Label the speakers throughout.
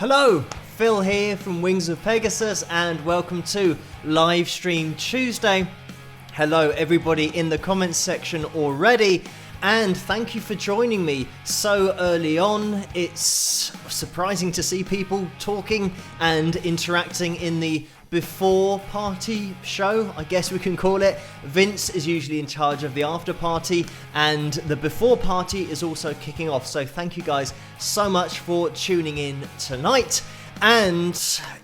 Speaker 1: Hello, Phil here from Wings of Pegasus and welcome to Live Stream Tuesday. Hello everybody in the comments section already and thank you for joining me so early on. It's surprising to see people talking and interacting in the before party show, I guess we can call it. Vince is usually in charge of the after party and the before party is also kicking off. So thank you guys so much for tuning in tonight. And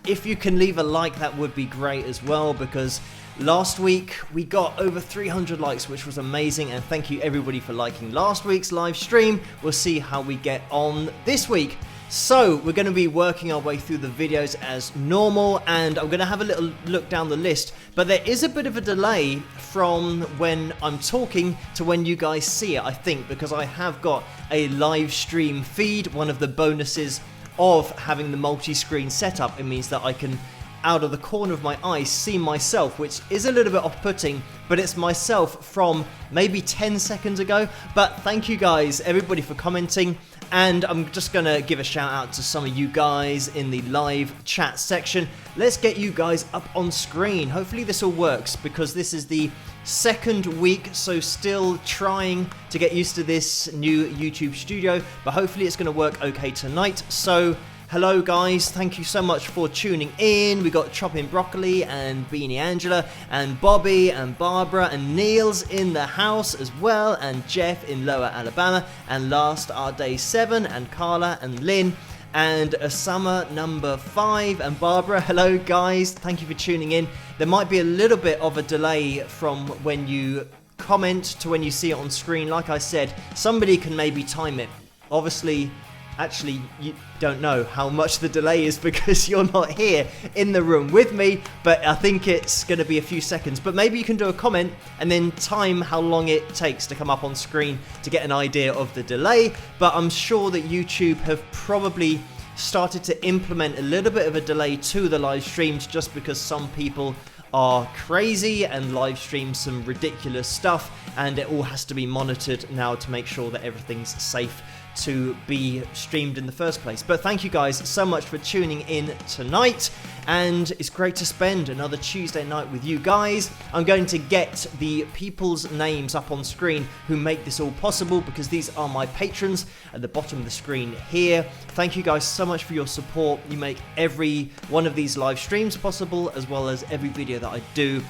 Speaker 1: if you can leave a like, that would be great as well, because last week we got over 300 likes, which was amazing. And thank you everybody for liking last week's live stream. We'll see how we get on this week. So we're going to be working our way through the videos as normal, and I'm going to have a little look down the list, but there is a bit of a delay from when I'm talking to when you guys see it, I think, because I have got a live stream feed. One of the bonuses of having the multi-screen setup, it means that I can, out of the corner of my eye, see myself, which is a little bit off-putting, but it's myself from maybe 10 seconds ago. But thank you guys, everybody, for commenting. And I'm just going to give a shout out to some of you guys in the live chat section. Let's get you guys up on screen. Hopefully this all works, because this is the second week, so still trying to get used to this new YouTube studio, but hopefully it's going to work okay tonight. So hello guys, thank you so much for tuning in. We got Chopping Broccoli and Beanie Angela and Bobby and Barbara and Niels in the house as well, and Jeff in Lower Alabama, and last are Day 7 and Carla and Lynn and Osama number 5 and Barbara. Hello guys, thank you for tuning in. There might be a little bit of a delay from when you comment to when you see it on screen. Like I said, somebody can maybe time it. Obviously, actually, you don't know how much the delay is because you're not here in the room with me, but I think it's going to be a few seconds. But maybe you can do a comment and then time how long it takes to come up on screen to get an idea of the delay. But I'm sure that YouTube have probably started to implement a little bit of a delay to the live streams, just because some people are crazy and live stream some ridiculous stuff, and it all has to be monitored now to make sure that everything's safe to be streamed in the first place. But thank you guys so much for tuning in tonight, and it's great to spend another Tuesday night with you guys. I'm going to get the people's names up on screen who make this all possible, because these are my patrons at the bottom of the screen here. Thank you guys so much for your support. You make every one of these live streams possible, as well as every video that I do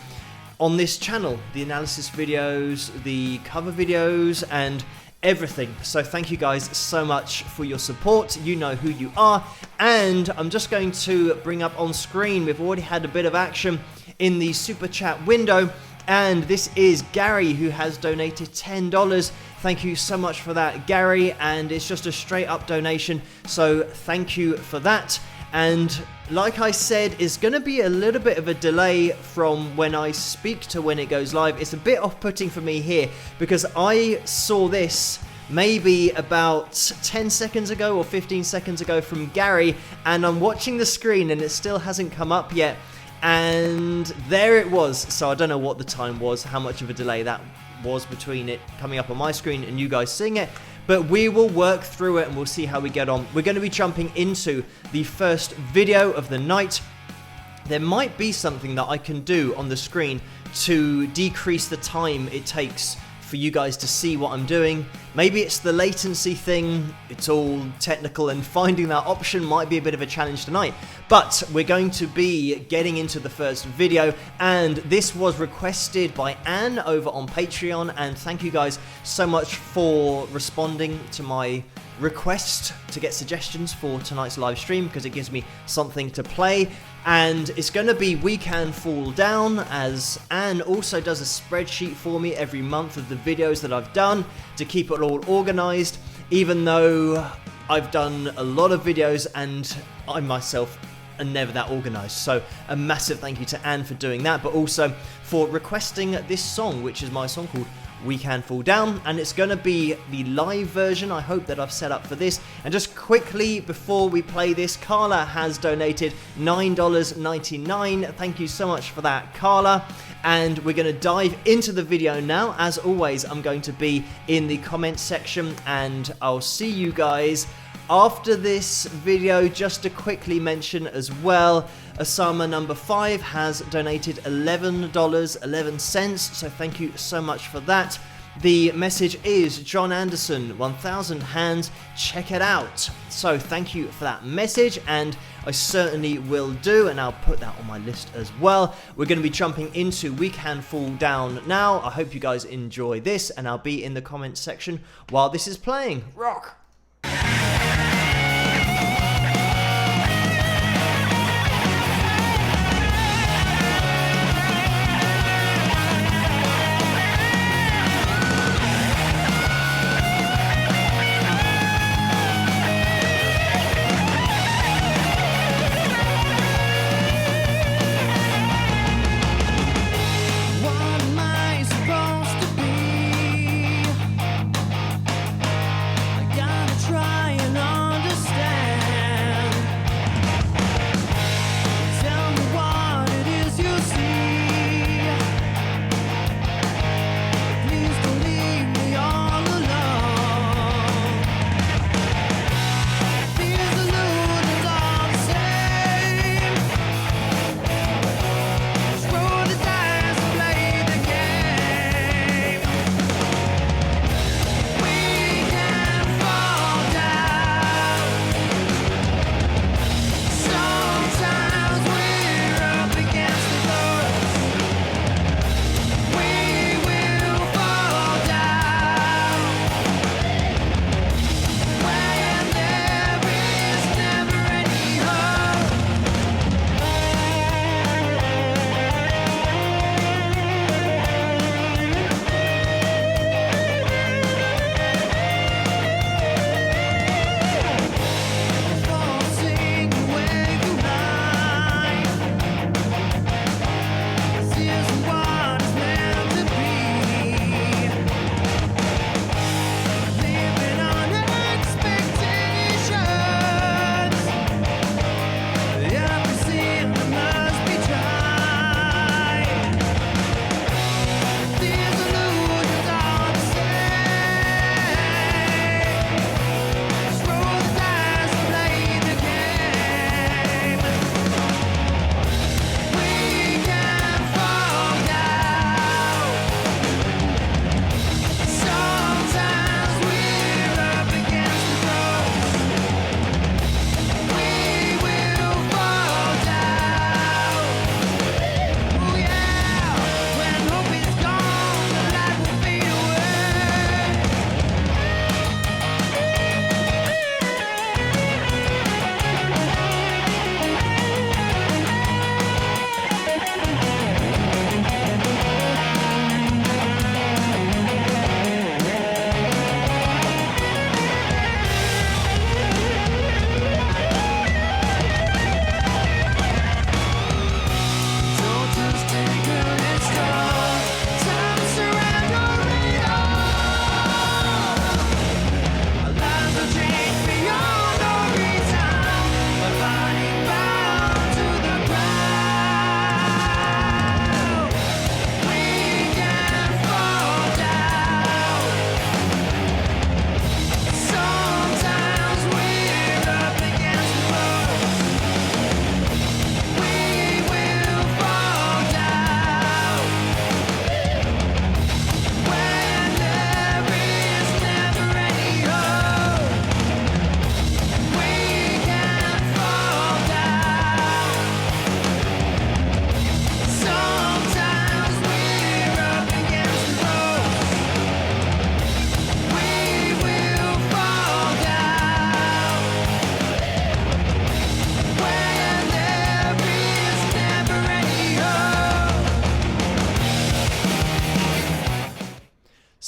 Speaker 1: on this channel, the analysis videos, the cover videos, and everything. So thank you guys so much for your support. You know who you are. And I'm just going to bring up on screen, we've already had a bit of action in the super chat window, and this is Gary, who has donated $10. Thank you so much for that, Gary, and it's just a straight up donation, so thank you for that. And like I said, it's going to be a little bit of a delay from when I speak to when it goes live. It's a bit off-putting for me here, because I saw this maybe about 10 seconds ago or 15 seconds ago from Gary, and I'm watching the screen and it still hasn't come up yet, and there it was. So I don't know what the time was, how much of a delay that was between it coming up on my screen and you guys seeing it. But we will work through it and we'll see how we get on. We're going to be jumping into the first video of the night. There might be something that I can do on the screen to decrease the time it takes for you guys to see what I'm doing. Maybe it's the latency thing. It's all technical, and finding that option might be a bit of a challenge tonight. But we're going to be getting into the first video, and this was requested by Anne over on Patreon, and thank you guys so much for responding to my request to get suggestions for tonight's live stream, because it gives me something to play. And it's going to be We Can Fall Down, as Anne also does a spreadsheet for me every month of the videos that I've done to keep it all organized, even though I've done a lot of videos and I myself are never that organized. So a massive thank you to Anne for doing that, but also for requesting this song, which is my song called We Can Fall Down, and it's going to be the live version, I hope, that I've set up for this. And just quickly before we play this, Carla has donated $9.99. Thank you so much for that, Carla. And we're going to dive into the video now. As always, I'm going to be in the comments section, and I'll see you guys After this video, just to quickly mention as well, Osama number 5 has donated $11.11, so thank you so much for that. The message is John Anderson, 1000 hands, check it out. So thank you for that message, and I certainly will do, and I'll put that on my list as well. We're going to be jumping into We Can Fall Down now. I hope you guys enjoy this, and I'll be in the comments section while this is playing. Rock!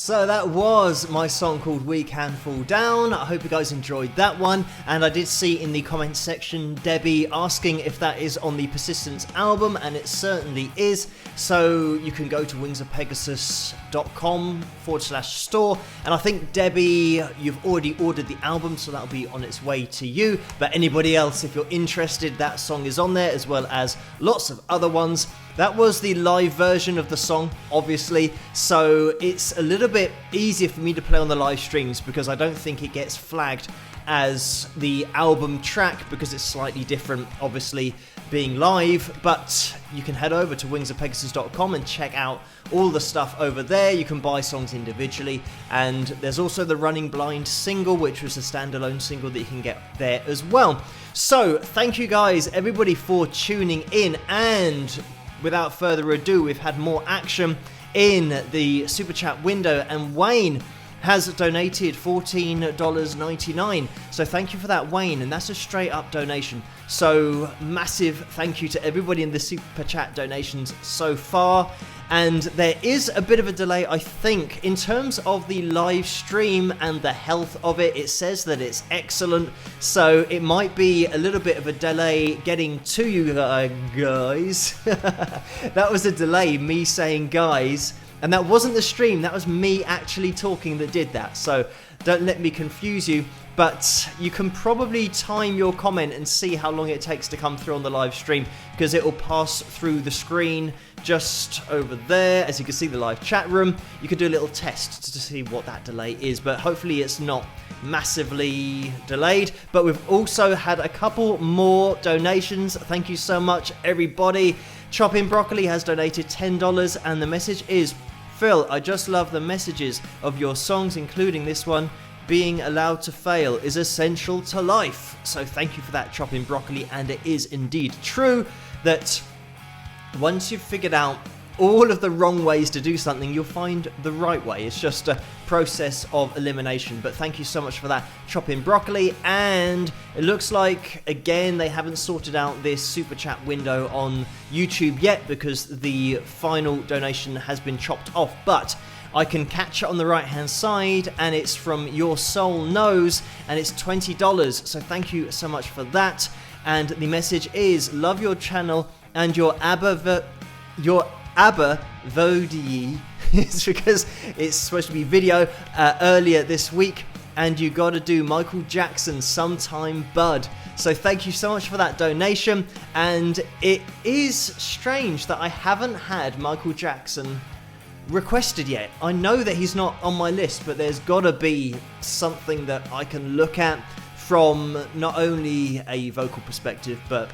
Speaker 1: So that was my song called We Can Fall Down. I hope you guys enjoyed that one. And I did see in the comments section Debbie asking if that is on the Persistence album, and it certainly is. So you can go to wingsofpegasus.com/store. And I think, Debbie, you've already ordered the album, so that'll be on its way to you. But anybody else, if you're interested, that song is on there, as well as lots of other ones. that was the live version of the song, obviously, so it's a little bit easier for me to play on the live streams because I don't think it gets flagged as the album track because it's slightly different, obviously, being live. But you can head over to wingsofpegasus.com and check out all the stuff over there. You can buy songs individually, and there's also the Running Blind single, which was a standalone single that you can get there as well. So thank you guys, everybody, for tuning in, and without further ado, we've had more action in the super chat window, and Wayne has donated $14.99. So thank you for that, Wayne, and that's a straight up donation. So massive thank you to everybody in the super chat donations so far. And there is a bit of a delay, I think, in terms of the live stream and the health of it. It says that it's excellent, so it might be a little bit of a delay getting to you guys. That was a delay, me saying guys, and that wasn't the stream, that was me actually talking that did that. So don't let me confuse you. But you can probably time your comment and see how long it takes to come through on the live stream, because it will pass through the screen just over there. As you can see, the live chat room. You can do a little test to see what that delay is, but hopefully it's not massively delayed. But we've also had a couple more donations. Thank you so much, everybody. Chopping Broccoli has donated $10, and the message is, Phil, I just love the messages of your songs, including this one. Being allowed to fail is essential to life. So thank you for that, Chopping Broccoli. And it is indeed true that once you've figured out all of the wrong ways to do something, you'll find the right way. It's just a process of elimination. But thank you so much for that, Chopping Broccoli. And it looks like, again, they haven't sorted out this super chat window on YouTube yet because the final donation has been chopped off. But I can catch it on the right hand side, and it's from Your Soul Knows, and it's $20. So thank you so much for that. And the message is, love your channel and your ABBA Vody. It's because it's supposed to be video earlier this week, and you gotta do Michael Jackson sometime, bud. So thank you so much for that donation. And it is strange that I haven't had Michael Jackson requested yet. I know that he's not on my list, but there's gotta be something that I can look at from not only a vocal perspective, but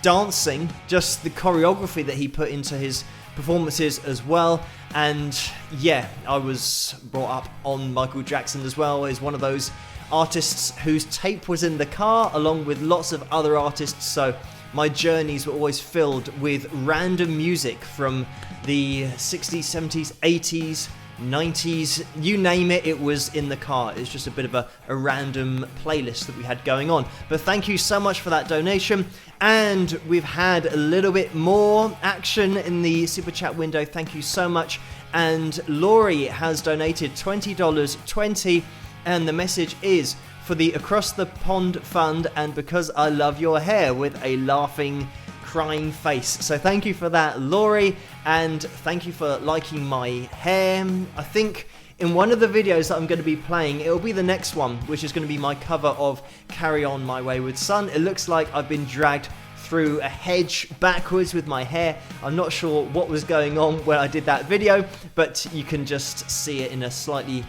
Speaker 1: dancing, just the choreography that he put into his performances as well. And yeah, I was brought up on Michael Jackson as well. He's one of those artists whose tape was in the car along with lots of other artists, so my journeys were always filled with random music from the 60s, 70s, 80s, 90s, you name it, it was in the car. It's just a bit of a random playlist that we had going on. But thank you so much for that donation. And we've had a little bit more action in the super chat window. Thank you so much. And Laurie has donated $20.20, and the message is, for the Across the Pond Fund, and because I love your hair, with a laughing, crying face. So thank you for that, Laurie, and thank you for liking my hair. I think in one of the videos that I'm going to be playing, it'll be the next one, which is going to be my cover of Carry On My Wayward Son. It looks like I've been dragged through a hedge backwards with my hair. I'm not sure what was going on when I did that video, but you can just see it in a slightly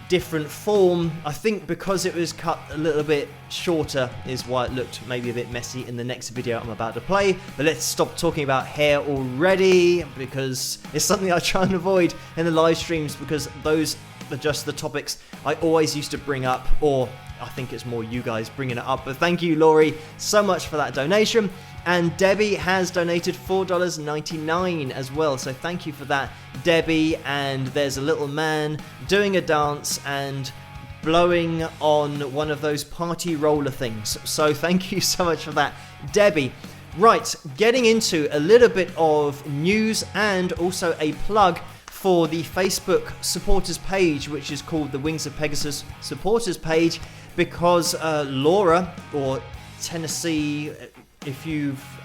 Speaker 1: different form. I think because it was cut a little bit shorter is why it looked maybe a bit messy in the next video I'm about to play. But let's stop talking about hair already, because it's something I try and avoid in the live streams, because those are just the topics I always used to bring up, or I think it's more you guys bringing it up. But thank you, Laurie, so much for that donation. And Debbie has donated $4.99 as well, so thank you for that, Debbie. And there's a little man doing a dance and blowing on one of those party roller things. So thank you so much for that, Debbie. Right, getting into a little bit of news and also a plug for the Facebook supporters page, which is called the Wings of Pegasus supporters page, because Laura, or Tennessee,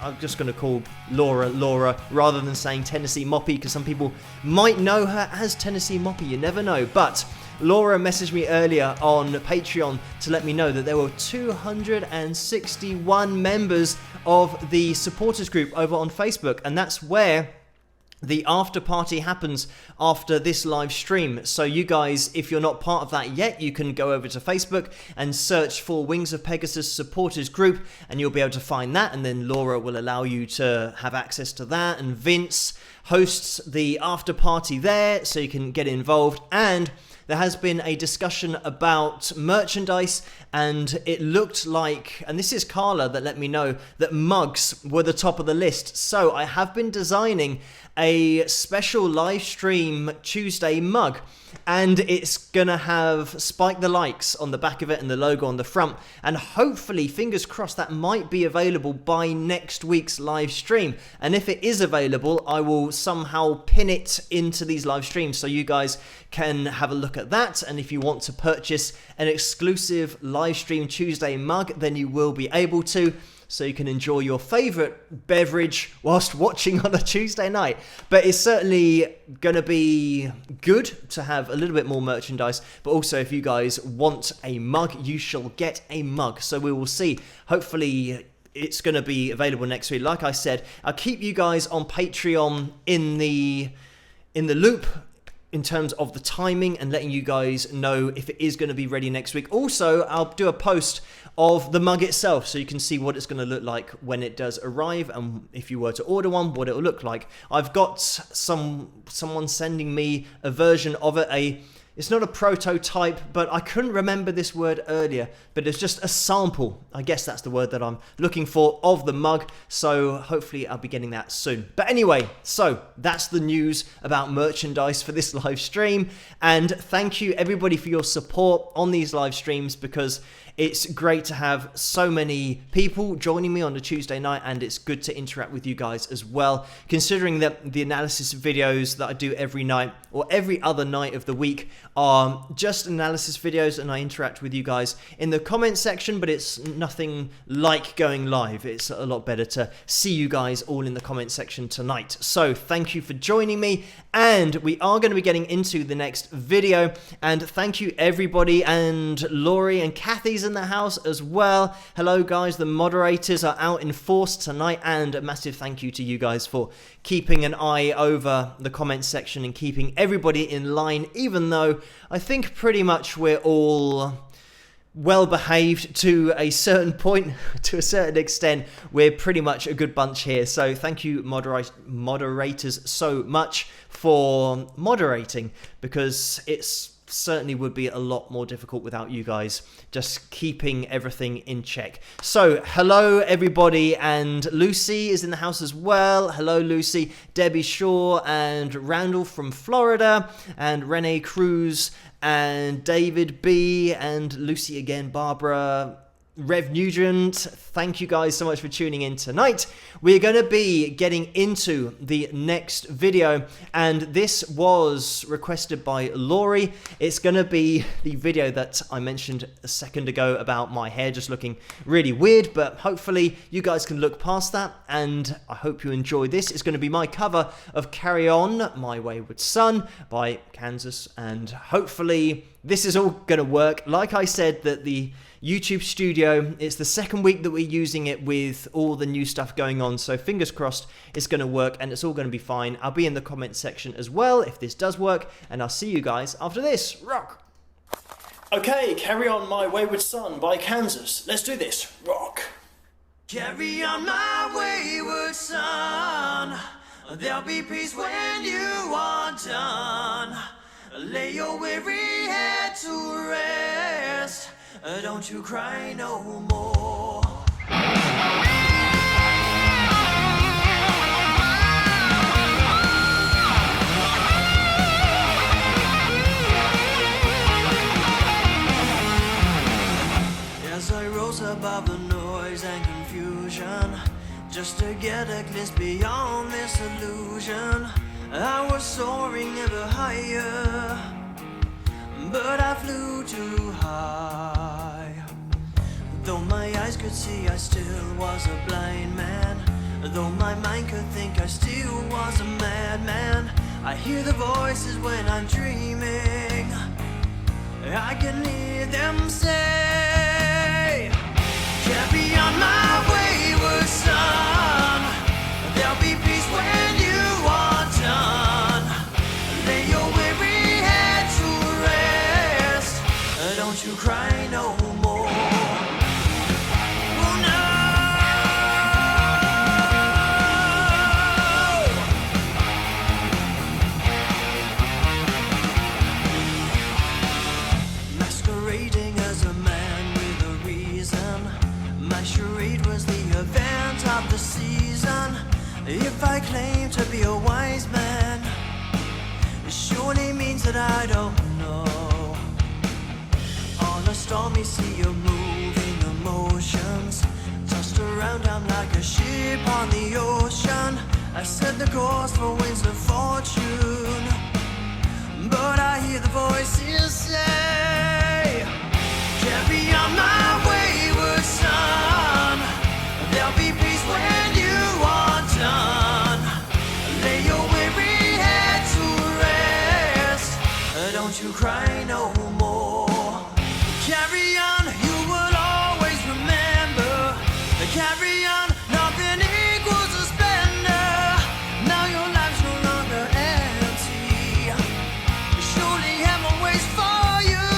Speaker 1: I'm just going to call Laura rather than saying Tennessee Moppy, because some people might know her as Tennessee Moppy, you never know. But Laura messaged me earlier on Patreon to let me know that there were 261 members of the supporters group over on Facebook, and that's where the after party happens after this live stream. So you guys, if you're not part of that yet, you can go over to Facebook and search for Wings of Pegasus supporters group, and you'll be able to find that, and then Laura will allow you to have access to that, and Vince hosts the after party there so you can get involved. And there has been a discussion about merchandise, and it looked like, and this is Carla that let me know, that mugs were the top of the list. So I have been designing a special live stream Tuesday mug, and it's gonna have Spike the Likes on the back of it and the logo on the front, and hopefully, fingers crossed, that might be available by next week's live stream. And if it is available, I will somehow pin it into these live streams so you guys can have a look at that. And if you want to purchase an exclusive live stream Tuesday mug, then you will be able to, so you can enjoy your favorite beverage whilst watching on a Tuesday night. But it's certainly going to be good to have a little bit more merchandise, but also if you guys want a mug, you shall get a mug. So we will see. Hopefully it's going to be available next week. Like I said, I'll keep you guys on Patreon in the loop in terms of the timing and letting you guys know if it is going to be ready next week. Also, I'll do a post of the mug itself so you can see what it's going to look like when it does arrive, and if you were to order one, what it will look like. I've got someone sending me a version of it, it's not a prototype, but I couldn't remember this word earlier, but it's just a sample. I guess that's the word that I'm looking for of the mug, so hopefully I'll be getting that soon. But anyway, so that's the news about merchandise for this live stream, and thank you everybody for your support on these live streams, because it's great to have so many people joining me on a Tuesday night, and it's good to interact with you guys as well, considering that the analysis videos that I do every night or every other night of the week are just analysis videos, and I interact with you guys in the comment section, but it's nothing like going live. It's a lot better to see you guys all in the comment section tonight. So thank you for joining me, and we are going to be getting into the next video, and thank you everybody, and Laurie and Kathy's in the house as well. Hello guys, the moderators are out in force tonight, and a massive thank you to you guys for keeping an eye over the comment section and keeping everybody in line, even though I think pretty much we're all well behaved to a certain point, to a certain extent. We're pretty much a good bunch here, so thank you moderators so much for moderating, because it's certainly would be a lot more difficult without you guys just keeping everything in check. So hello everybody, and Lucy is in the house as well. Hello Lucy, Debbie Shaw and Randall from Florida, and Renee Cruz and David B and Lucy again, Barbara, Rev Nugent. Thank you guys so much for tuning in tonight. We're going to be getting into the next video, and this was requested by Laurie. It's going to be the video that I mentioned a second ago about my hair just looking really weird, but hopefully you guys can look past that, and I hope you enjoy this. It's going to be my cover of Carry On, My Wayward Son by Kansas, and hopefully this is all going to work. Like I said, that the YouTube studio, it's the second week that we're using it with all the new stuff going on, so fingers crossed it's going to work and it's all going to be fine. I'll be in the comment section as well if this does work, and I'll see you guys after this. Rock! Okay, Carry On My Wayward Son by Kansas. Let's do this. Rock! Carry on my wayward son, there'll be peace when you are done. Lay your weary head to rest, don't you cry no more. As I rose above the noise and confusion, just to get a glimpse beyond this illusion, I was soaring ever higher, but I flew too high. Though my eyes could see, I still was a blind man. Though my mind could think, I still was a madman. I hear the voices when I'm dreaming, I can hear them say, carry on my wayward son, there'll be peace when you are done. Lay your weary head to rest, don't you cry no more. Oh no. Masquerading as a man with a reason, my charade was the event of the season. If I claim to be a wise man, it surely means that I don't know. On a stormy sea of moving emotions, tossed around I'm like a ship on the ocean. I set the course for winds of fortune, but I hear the voices say, carry on my wayward son, there'll be peace when you are done. Lay your weary head to rest, don't you cry no more. Carry on, you will always remember. Carry on, nothing equals a splendor. Now your life's no longer empty. Surely heaven waits for you.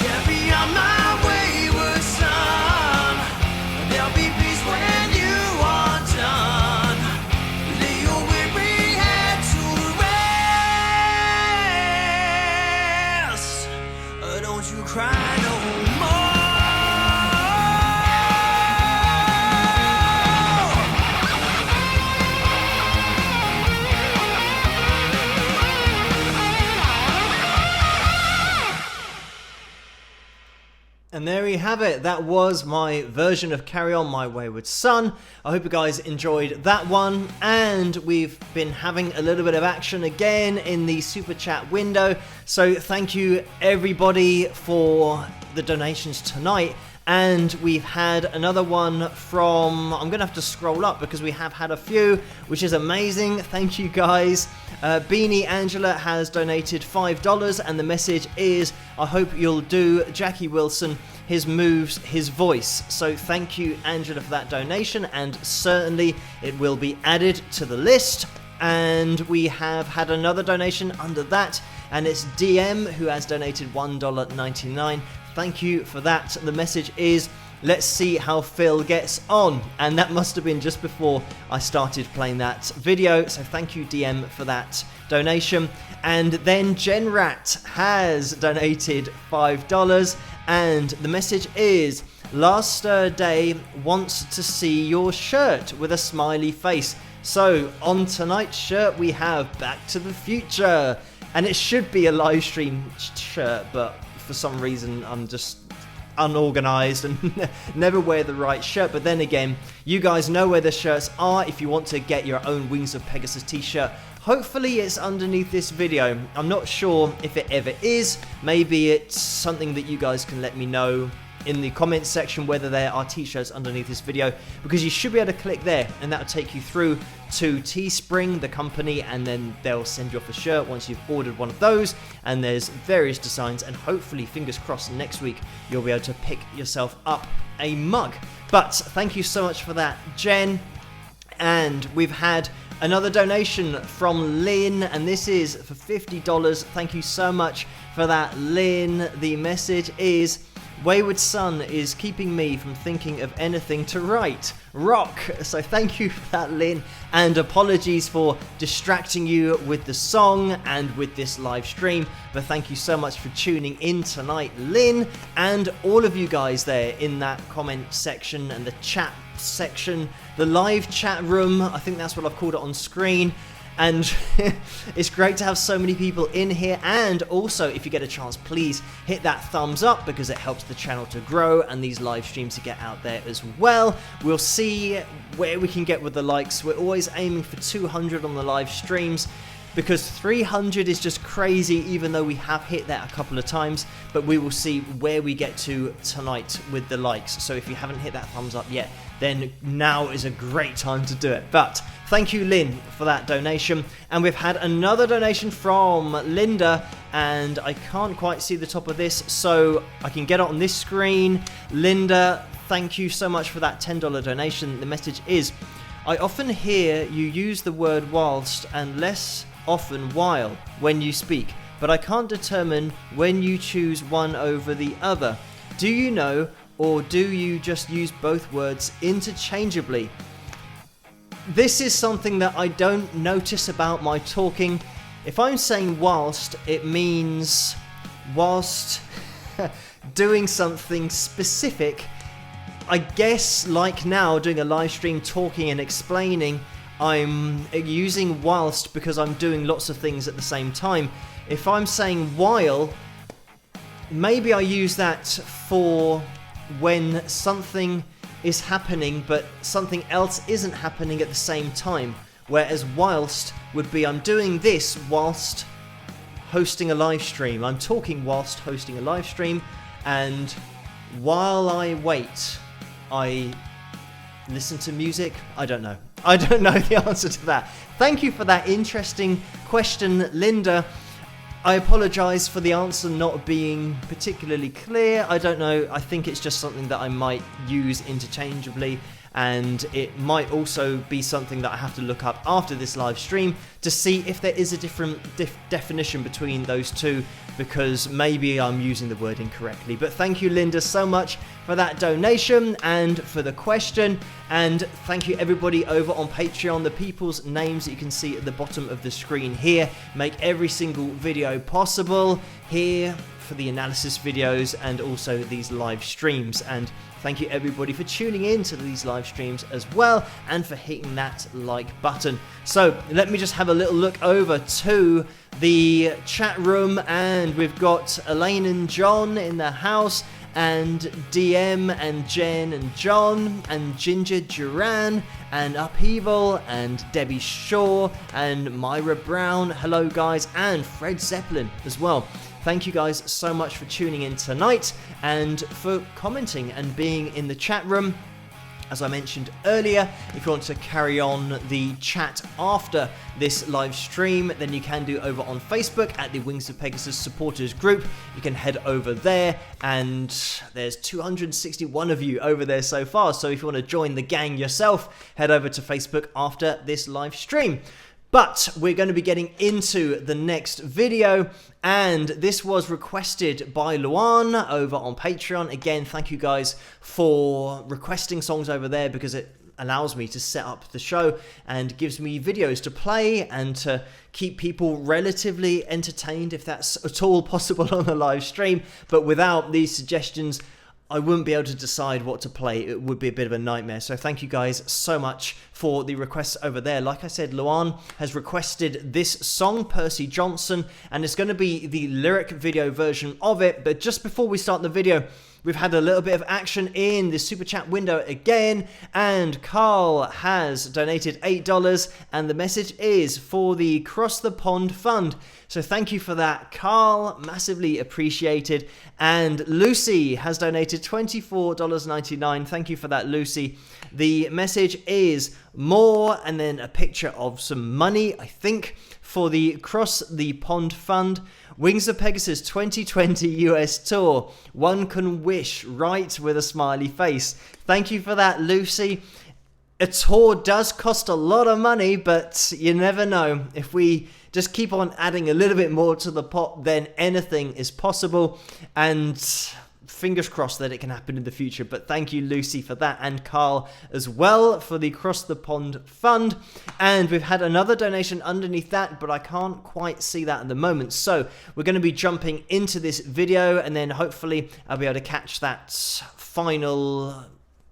Speaker 1: Carry on, my wayward son, there'll be peace when you are done. Lay your weary head to rest, don't you cry no more. And there you have it. That was my version of Carry On My Wayward Son. I hope you guys enjoyed that one. And we've been having a little bit of action again in the super chat window. So thank you everybody for the donations tonight. And we've had another one from, I'm going to have to scroll up because we have had a few, which is amazing. Thank you guys. Beanie Angela has donated $5 and the message is, I hope you'll do Jackie Wilson, his moves, his voice. So thank you Angela for that donation, and certainly it will be added to the list. And we have had another donation under that, and it's DM who has donated $1.99. Thank you for that. The message is, let's see how Phil gets on. And that must have been just before I started playing that video. So thank you, DM, for that donation. And then Genrat has donated $5. And the message is, last day wants to see your shirt with a smiley face. So on tonight's shirt, we have Back to the Future. And it should be a live stream shirt, but for some reason I'm just unorganized and never wear the right shirt. But then again, you guys know where the shirts are if you want to get your own Wings of Pegasus t-shirt. Hopefully it's underneath this video. I'm not sure if it ever is. Maybe it's something that you guys can let me know in the comments section whether there are t-shirts underneath this video, because you should be able to click there and that'll take you through to Teespring, the company, and then they'll send you off a shirt once you've ordered one of those. And there's various designs, and hopefully, fingers crossed, next week you'll be able to pick yourself up a mug. But thank you so much for that, Jen. And we've had another donation from Lynn, and this is for $50. Thank you so much for that, Lynn. The message is, Wayward Son is keeping me from thinking of anything to write. Rock! So thank you for that, Lynn, and apologies for distracting you with the song and with this live stream, but thank you so much for tuning in tonight, Lynn, and all of you guys there in that comment section and the chat section, the live chat room, I think that's what I've called it on screen. And it's great to have so many people in here. And also, if you get a chance, please hit that thumbs up, because it helps the channel to grow and these live streams to get out there as well. We'll see where we can get with the likes. We're always aiming for 200 on the live streams. because 300 is just crazy, even though we have hit that a couple of times. But we will see where we get to tonight with the likes. So if you haven't hit that thumbs up yet, then now is a great time to do it. But thank you, Lynn, for that donation. And we've had another donation from Linda, and I can't quite see the top of this, so I can get it on this screen. Linda, thank you so much for that $10 donation. The message is, I often hear you use the word whilst and less often while when you speak, but I can't determine when you choose one over the other. Do you know, or do you just use both words interchangeably? This is something that I don't notice about my talking. If I'm saying whilst, it means whilst doing something specific. I guess, like now, doing a live stream, talking and explaining, I'm using whilst because I'm doing lots of things at the same time. If I'm saying while, maybe I use that for when something is happening but something else isn't happening at the same time. Whereas whilst would be, I'm doing this whilst hosting a live stream. I'm talking whilst hosting a live stream, and while I wait, I listen to music. I don't know the answer to that. Thank you for that interesting question, Linda. I apologise for the answer not being particularly clear. I don't know. I think it's just something that I might use interchangeably, and it might also be something that I have to look up after this live stream to see if there is a different definition between those two, because maybe I'm using the word incorrectly. But thank you, Linda, so much for that donation and for the question. And thank you everybody over on Patreon. The people's names that you can see at the bottom of the screen here make every single video possible here for the analysis videos and also these live streams. And thank you everybody for tuning in to these live streams as well, and for hitting that like button. So let me just have a little look over to the chat room, and we've got Elaine and John in the house, and DM and Jen and John and Ginger Duran and Upheaval and Debbie Shaw and Myra Brown. Hello guys, and Fred Zeppelin as well. Thank you guys so much for tuning in tonight and for commenting and being in the chat room. As I mentioned earlier, if you want to carry on the chat after this live stream, then you can do over on Facebook at the Wings of Pegasus supporters group. You can head over there, and there's 261 of you over there so far. So if you want to join the gang yourself, head over to Facebook after this live stream. But we're going to be getting into the next video, and this was requested by Luan over on Patreon. Again, thank you guys for requesting songs over there, because it allows me to set up the show and gives me videos to play and to keep people relatively entertained, if that's at all possible on a live stream. But without these suggestions, I wouldn't be able to decide what to play. It would be a bit of a nightmare. So thank you guys so much for the requests over there. Like I said, Luan has requested this song, Percy Johnson, and it's going to be the lyric video version of it. But just before we start the video, we've had a little bit of action in the super chat window again, and Carl has donated $8, and the message is for the Cross the Pond Fund. So thank you for that, Carl, massively appreciated. And Lucy has donated $24.99. Thank you for that, Lucy. The message is more, and then a picture of some money, I think, for the Cross the Pond Fund. Wings of Pegasus 2020 US Tour. One can wish, right, with a smiley face. Thank you for that, Lucy. A tour does cost a lot of money, but you never know. If we just keep on adding a little bit more to the pot, then anything is possible. And fingers crossed that it can happen in the future. But thank you, Lucy, for that, and Carl as well for the Cross the Pond Fund. And we've had another donation underneath that, but I can't quite see that at the moment. So we're going to be jumping into this video, and then hopefully I'll be able to catch that final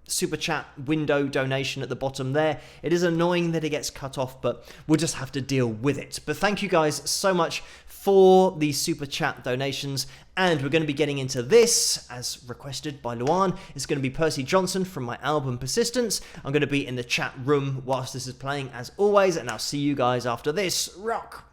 Speaker 1: super chat window donation at the bottom there. It is annoying that it gets cut off, but we'll just have to deal with it. But thank you guys so much for the super chat donations, and we're going to be getting into this as requested by Luan. It's going to be Percy Johnson from my album Persistence. I'm going to be in the chat room whilst this is playing as always, and I'll see you guys after this. Rock!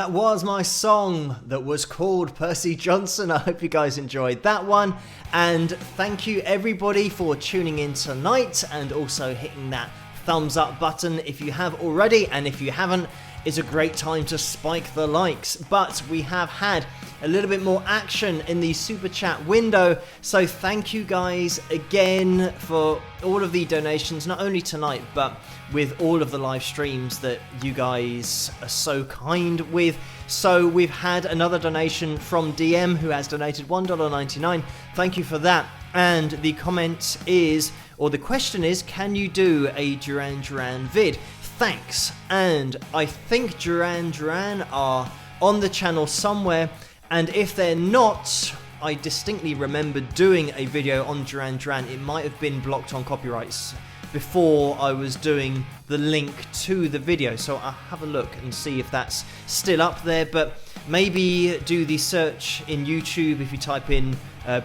Speaker 1: that was my song that was called Percy Johnson. I hope you guys enjoyed that one. And thank you everybody for tuning in tonight and also hitting that thumbs up button if you have already. And if you haven't, it's a great time to spike the likes. But we have had a little bit more action in the super chat window. So thank you guys again for all of the donations, not only tonight, but with all of the live streams that you guys are so kind with. So we've had another donation from DM who has donated $1.99. Thank you for that. And the comment is, or the question is, can you do a Duran Duran vid? Thanks. And I think Duran Duran are on the channel somewhere. And if they're not, I distinctly remember doing a video on Duran Duran. It might have been blocked on copyrights before I was doing the link to the video, so I'll have a look and see if that's still up there. But maybe do the search in YouTube. If you type in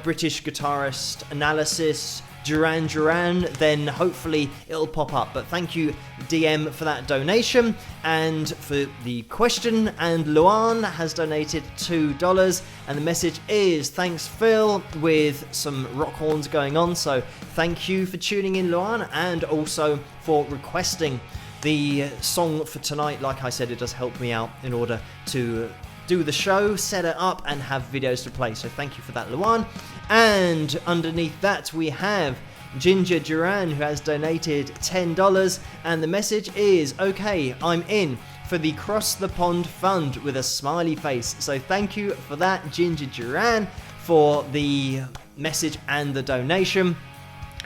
Speaker 1: British guitarist analysis Duran Duran, then hopefully it'll pop up. But thank you DM for that donation and for the question. And Luan has donated $2, and the message is thanks Phil, with some rock horns going on. So thank you for tuning in, Luan, and also for requesting the song for tonight. Like I said, it does help me out in order to do the show, set it up, and have videos to play. So thank you for that, Luan. And underneath that we have Ginger Duran, who has donated $10, and the message is, okay, I'm in for the Cross the Pond Fund, with a smiley face. So thank you for that, Ginger Duran, for the message and the donation.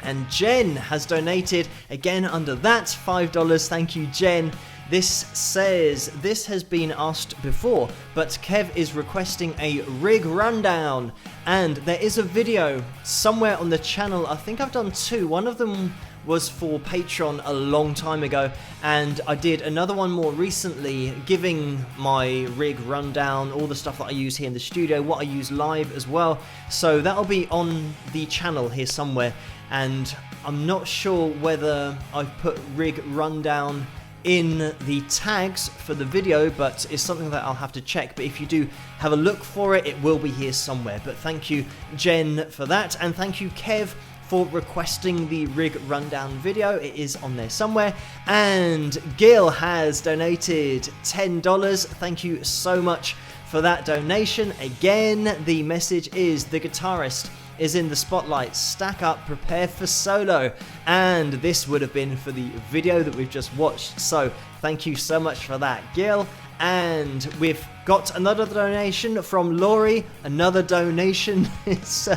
Speaker 1: And Jen has donated again under that $5. Thank you, Jen. This says, this has been asked before, but Kev is requesting a rig rundown, and there is a video somewhere on the channel. I think I've done two. One of them was for Patreon a long time ago, and I did another one more recently giving my rig rundown, all the stuff that I use here in the studio, what I use live as well. So that'll be on the channel here somewhere, and I'm not sure whether I've put rig rundown in the tags for the video, but it's something that I'll have to check. But if you do have a look for it, it will be here somewhere. But thank you, Jen, for that, and thank you, Kev, for requesting the rig rundown video. It is on there somewhere. And Gil has donated $10. Thank you so much for that donation. Again, the message is the guitarist is in the spotlight, stack up, prepare for solo. And this would have been for the video that we've just watched. So thank you so much for that, Gil. And we've got another donation from Laurie. Another donation. It's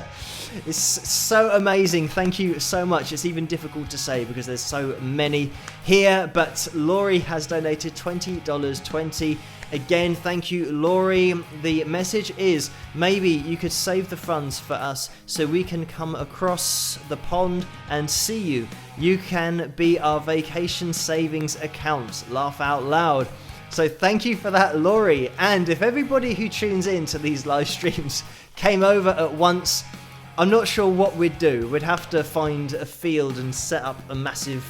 Speaker 1: so amazing. Thank you so much. It's even difficult to say because there's so many here. But Laurie has donated $20.20. Again, thank you, Laurie. The message is, maybe you could save the funds for us so we can come across the pond and see you. You can be our vacation savings account. Laugh out loud. So thank you for that, Laurie. And if everybody who tunes in to these live streams came over at once, I'm not sure what we'd do. We'd have to find a field and set up a massive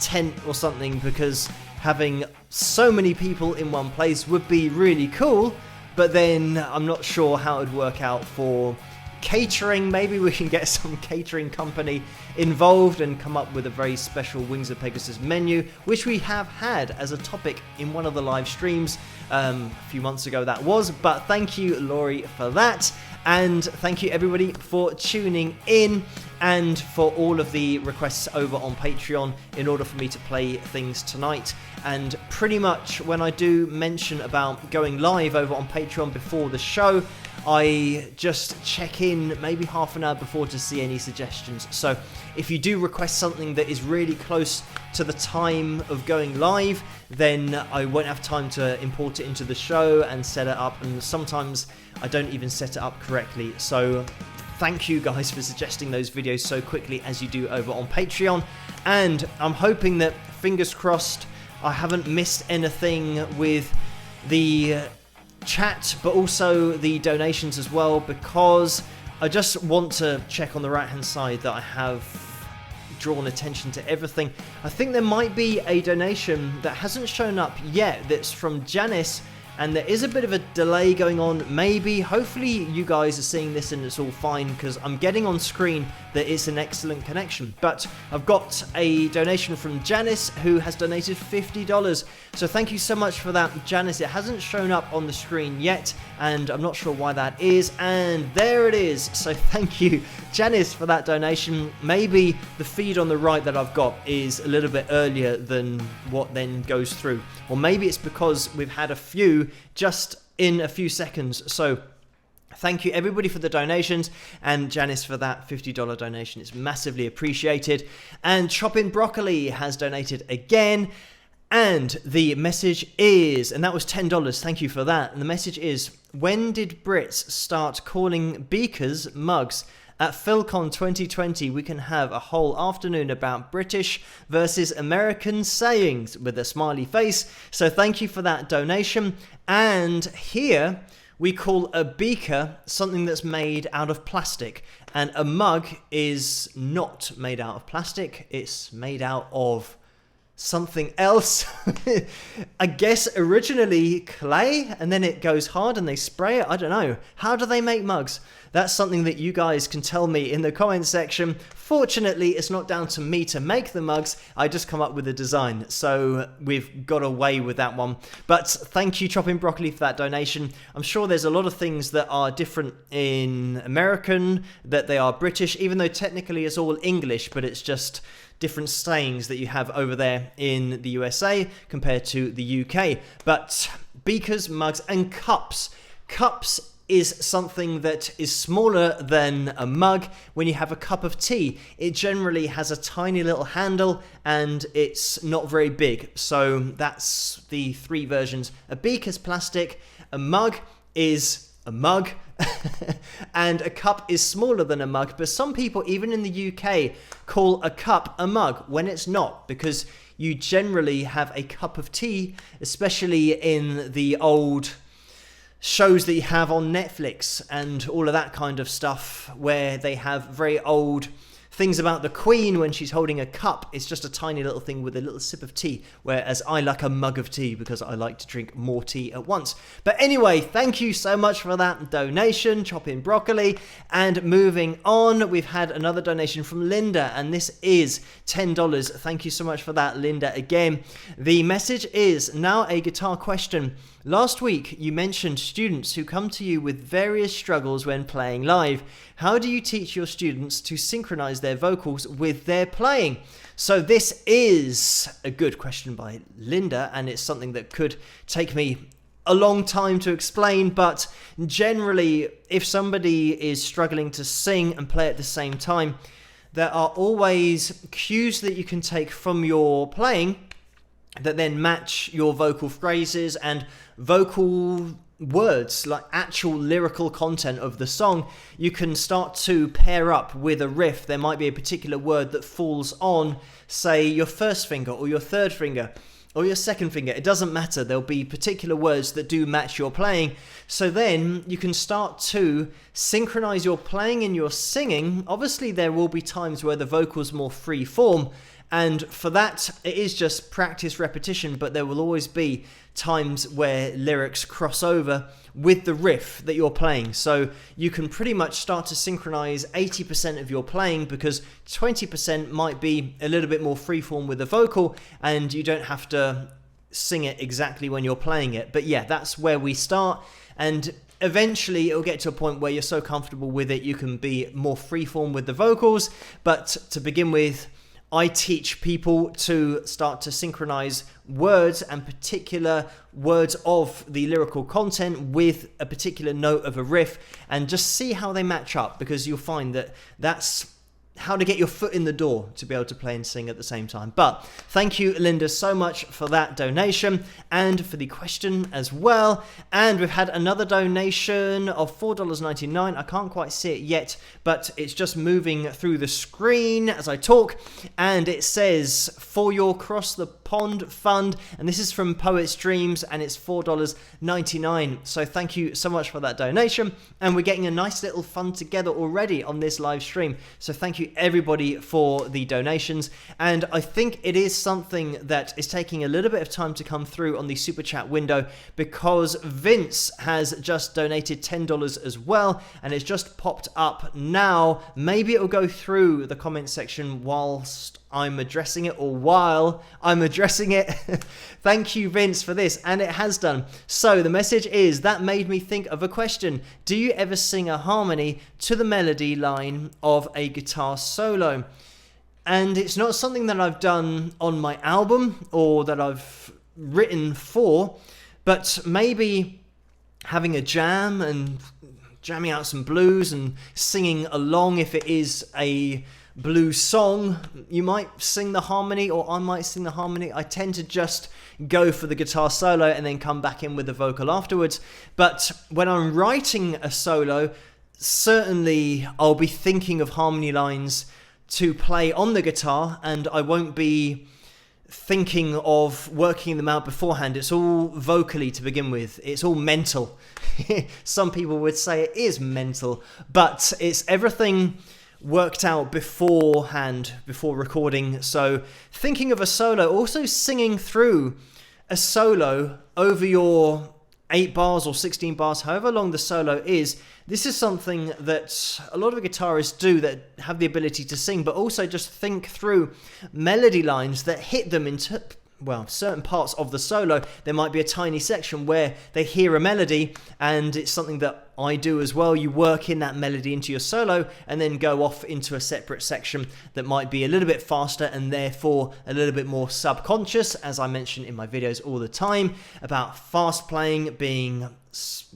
Speaker 1: tent or something, because having so many people in one place would be really cool, but then I'm not sure how it would work out for catering. Maybe we can get some catering company involved and come up with a very special Wings of Pegasus menu, which we have had as a topic in one of the live streams a few months ago, that was. But thank you, Laurie, for that. And thank you everybody for tuning in and for all of the requests over on Patreon in order for me to play things tonight. And pretty much when I do mention about going live over on Patreon before the show, I just check in maybe half an hour before to see any suggestions. So if you do request something that is really close to the time of going live, then I won't have time to import it into the show and set it up, and sometimes I don't even set it up correctly. So thank you guys for suggesting those videos so quickly as you do over on Patreon, and I'm hoping that, fingers crossed, I haven't missed anything with the chat, but also the donations as well, because I just want to check on the right hand side that I have drawn attention to everything. I think there might be a donation that hasn't shown up yet that's from Janice, and there is a bit of a delay going on. Maybe, hopefully you guys are seeing this and it's all fine, because I'm getting on screen that it's an excellent connection. But I've got a donation from Janice, who has donated $50. So thank you so much for that, Janice. It hasn't shown up on the screen yet, and I'm not sure why that is. And there it is. So thank you, Janice, for that donation. Maybe the feed on the right that I've got is a little bit earlier than what then goes through. Or maybe it's because we've had a few just in a few seconds. So thank you everybody for the donations, and Janice for that $50 donation. It's massively appreciated. And Chopping Broccoli has donated again. And the message is, and that was $10, thank you for that. And the message is, when did Brits start calling beakers mugs? At PhilCon 2020, we can have a whole afternoon about British versus American sayings, with a smiley face. So thank you for that donation. And here we call a beaker something that's made out of plastic, and a mug is not made out of plastic. It's made out of something else. I guess originally clay, and then it goes hard and they spray it. I don't know. How do they make mugs? That's something that you guys can tell me in the comments section. Fortunately, it's not down to me to make the mugs. I just come up with a design. So we've got away with that one. But thank you, Chopping Broccoli, for that donation. I'm sure there's a lot of things that are different in American, that they are British, even though technically it's all English, but it's just different sayings that you have over there in the USA compared to the UK. But beakers, mugs, and cups. Cups is something that is smaller than a mug. When you have a cup of tea, it generally has a tiny little handle and it's not very big. So that's the three versions. A beaker's plastic, a mug is a mug, and a cup is smaller than a mug. But some people, even in the UK, call a cup a mug when it's not, because you generally have a cup of tea, especially in the old shows that you have on Netflix and all of that kind of stuff, where they have very old things about the Queen when she's holding a cup. It's just a tiny little thing with a little sip of tea, whereas I like a mug of tea because I like to drink more tea at once. But anyway, thank you so much for that donation, Chopping Broccoli. And moving on, we've had another donation from Linda, and this is $10. Thank you so much for that, Linda, again. The message is, now a guitar question. Last week, you mentioned students who come to you with various struggles when playing live. How do you teach your students to synchronize their vocals with their playing? So this is a good question by Linda, and it's something that could take me a long time to explain, but generally, if somebody is struggling to sing and play at the same time, there are always cues that you can take from your playing that then match your vocal phrases and vocal words, like actual lyrical content of the song. You can start to pair up with a riff. There might be a particular word that falls on, say, your first finger or your third finger or your second finger. It doesn't matter. There'll be particular words that do match your playing. So then you can start to synchronize your playing and your singing. Obviously, there will be times where the vocal's more free form, and for that, it is just practice, repetition, but there will always be times where lyrics cross over with the riff that you're playing. So you can pretty much start to synchronize 80% of your playing, because 20% might be a little bit more freeform with the vocal, and you don't have to sing it exactly when you're playing it. But yeah, that's where we start. And eventually it'll get to a point where you're so comfortable with it, you can be more freeform with the vocals. But to begin with, I teach people to start to synchronize words and particular words of the lyrical content with a particular note of a riff, and just see how they match up, because you'll find that that's how to get your foot in the door to be able to play and sing at the same time. But thank you, Linda, so much for that donation and for the question as well. And we've had another donation of $4.99. I can't quite see it yet, but it's just moving through the screen as I talk. And it says, for your Cross the Pond Fund. And this is from Poet's Dreams, and it's $4.99. So thank you so much for that donation. And we're getting a nice little fund together already on this live stream. So thank you you everybody for the donations, and I think it is something that is taking a little bit of time to come through on the super chat window, because Vince has just donated $10 as well, and it's just popped up now. Maybe it will go through the comment section whilst I'm addressing it, or while I'm addressing it. Thank you, Vince, for this, and it has done. So the message is, that made me think of a question. Do you ever sing a harmony to the melody line of a guitar solo? And it's not something that I've done on my album or that I've written for, but maybe having a jam and jamming out some blues and singing along. If it is a blues song, you might sing the harmony, or I might sing the harmony. I tend to just go for the guitar solo and then come back in with the vocal afterwards. But when I'm writing a solo, certainly I'll be thinking of harmony lines to play on the guitar, and I won't be thinking of working them out beforehand. It's all vocally to begin with. It's all mental. Some people would say it is mental, but it's everything worked out beforehand, before recording. So thinking of a solo, also singing through a solo over your 8 bars or 16 bars, however long the solo is. This is something that a lot of guitarists do, that have the ability to sing, but also just think through melody lines that hit them into, well, certain parts of the solo. There might be a tiny section where they hear a melody, and it's something that I do as well. You work in that melody into your solo and then go off into a separate section that might be a little bit faster and therefore a little bit more subconscious, as I mention in my videos all the time about fast playing being,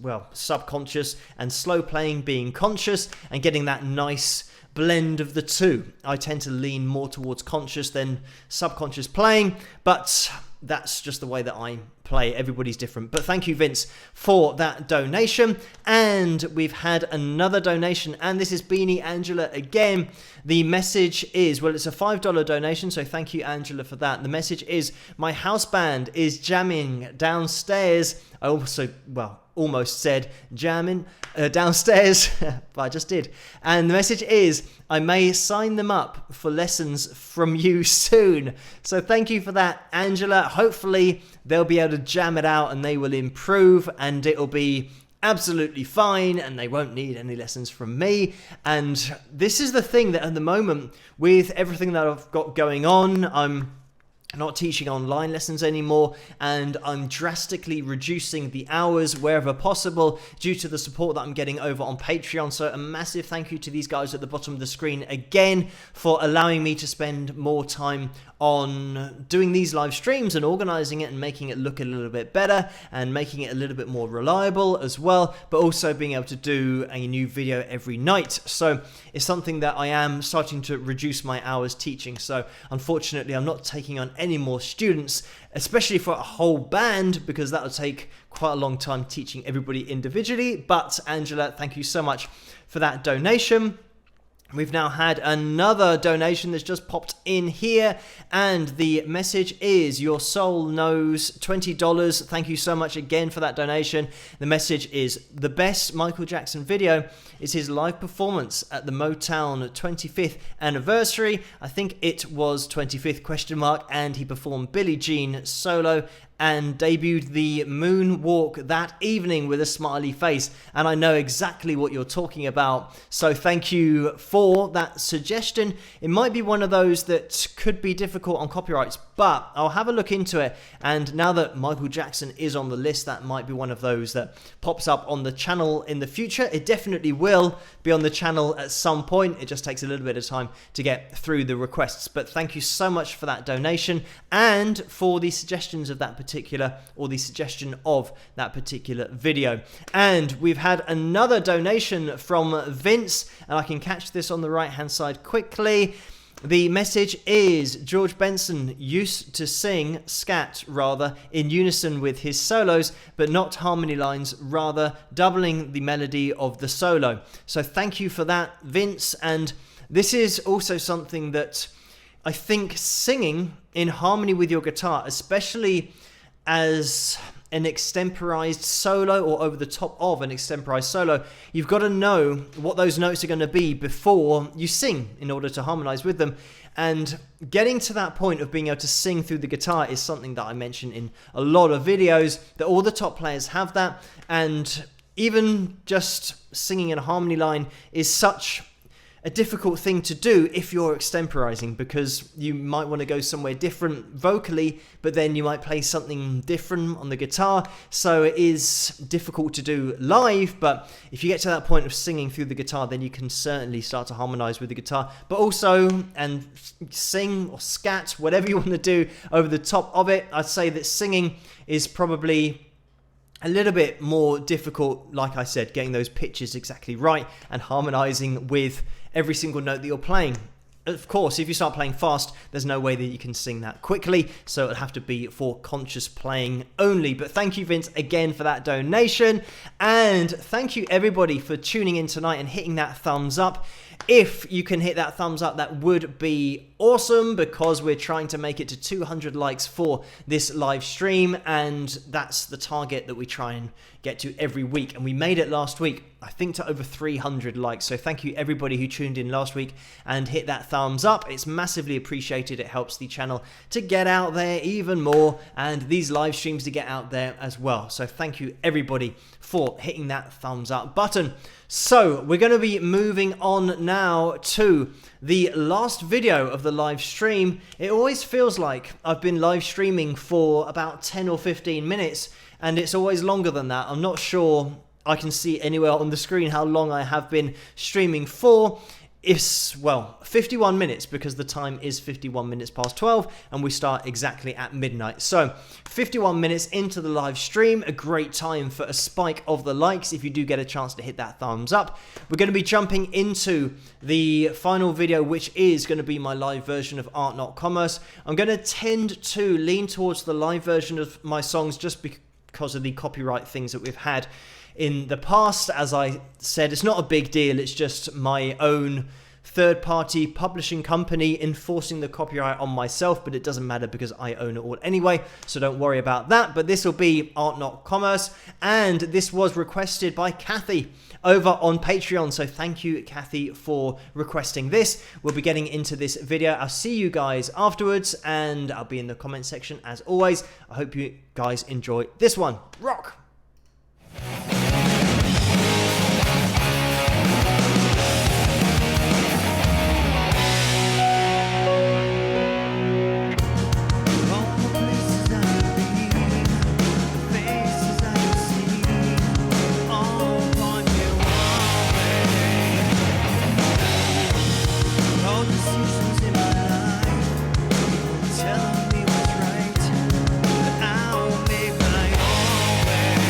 Speaker 1: well, subconscious, and slow playing being conscious, and getting that nice blend of the two. I tend to lean more towards conscious than subconscious playing, but that's just the way that I play. Everybody's different. But thank you, Vince, for that donation. And we've had another donation, and this is Beanie Angela again. The message is, well, it's a $5 donation, so thank you, Angela, for that. The message is, my house band is jamming downstairs. I also, well, almost said jamming downstairs, but I just did. And the message is, I may sign them up for lessons from you soon. So thank you for that, Angela. Hopefully they'll be able to jam it out and they will improve, and it'll be absolutely fine, and they won't need any lessons from me. And this is the thing, that at the moment, with everything that I've got going on, I'm not teaching online lessons anymore, and I'm drastically reducing the hours wherever possible due to the support that I'm getting over on Patreon. So a massive thank you to these guys at the bottom of the screen again for allowing me to spend more time on doing these live streams and organizing it and making it look a little bit better and making it a little bit more reliable as well, but also being able to do a new video every night. So it's something that I am starting to reduce my hours teaching. So unfortunately, I'm not taking on any more students, especially for a whole band, because that will take quite a long time teaching everybody individually. But Angela, thank you so much for that donation. We've now had another donation that's just popped in here, and the message is, your soul knows, $20. Thank you so much again for that donation. The message is, the best Michael Jackson video is his live performance at the Motown 25th anniversary. I think it was 25th ? And he performed Billie Jean solo and debuted the moonwalk that evening with a smiley face. And I know exactly what you're talking about. So thank you for that suggestion. It might be one of those that could be difficult on copyrights, but I'll have a look into it. And now that Michael Jackson is on the list, that might be one of those that pops up on the channel in the future. It definitely will be on the channel at some point. It just takes a little bit of time to get through the requests. But thank you so much for that donation and for the suggestions of that particular, or the suggestion of that particular video. And we've had another donation from Vince, and I can catch this on the right hand side quickly. The message is, George Benson used to sing scat rather in unison with his solos, but not harmony lines, rather doubling the melody of the solo. So thank you for that, Vince. And this is also something that I think singing in harmony with your guitar, especially as an extemporized solo or over the top of an extemporized solo, you've got to know what those notes are going to be before you sing in order to harmonize with them. And getting to that point of being able to sing through the guitar is something that I mention in a lot of videos, that all the top players have that. And even just singing in a harmony line is such a difficult thing to do if you're extemporizing, because you might want to go somewhere different vocally, but then you might play something different on the guitar. So it is difficult to do live, but if you get to that point of singing through the guitar, then you can certainly start to harmonize with the guitar, but also and sing or scat, whatever you want to do over the top of it. I'd say that singing is probably a little bit more difficult, like I said, getting those pitches exactly right and harmonizing with every single note that you're playing. Of course, if you start playing fast, there's no way that you can sing that quickly, so it'll have to be for conscious playing only. But thank you, Vince, again for that donation, and thank you everybody for tuning in tonight and hitting that thumbs up. If you can hit that thumbs up, that would be awesome, because we're trying to make it to 200 likes for this live stream, and that's the target that we try and get to every week. And we made it last week, I think, to over 300 likes. So thank you everybody who tuned in last week and hit that thumbs up. It's massively appreciated. It helps the channel to get out there even more, and these live streams to get out there as well. So thank you everybody for hitting that thumbs up button. So we're going to be moving on now to the last video of the live stream. It always feels like I've been live streaming for about 10 or 15 minutes, and it's always longer than that. I'm not sure I can see anywhere on the screen how long I have been streaming for. It's, well, 51 minutes, because the time is 51 minutes past 12 and we start exactly at midnight. So 51 minutes into the live stream, a great time for a spike of the likes if you do get a chance to hit that thumbs up. We're going to be jumping into the final video, which is going to be my live version of Art Not Commerce. I'm going to tend to lean towards the live version of my songs just because of the copyright things that we've had in the past. As I said, it's not a big deal, it's just my own third-party publishing company enforcing the copyright on myself, but it doesn't matter because I own it all anyway, so don't worry about that. But this will be Art Not Commerce, and this was requested by Kathy over on Patreon, so thank you, Kathy, for requesting this. We'll be getting into this video. I'll see you guys afterwards, and I'll be in the comment section as always. I hope you guys enjoy this one. Rock!
Speaker 2: Telling me what's right, but I will make my own way.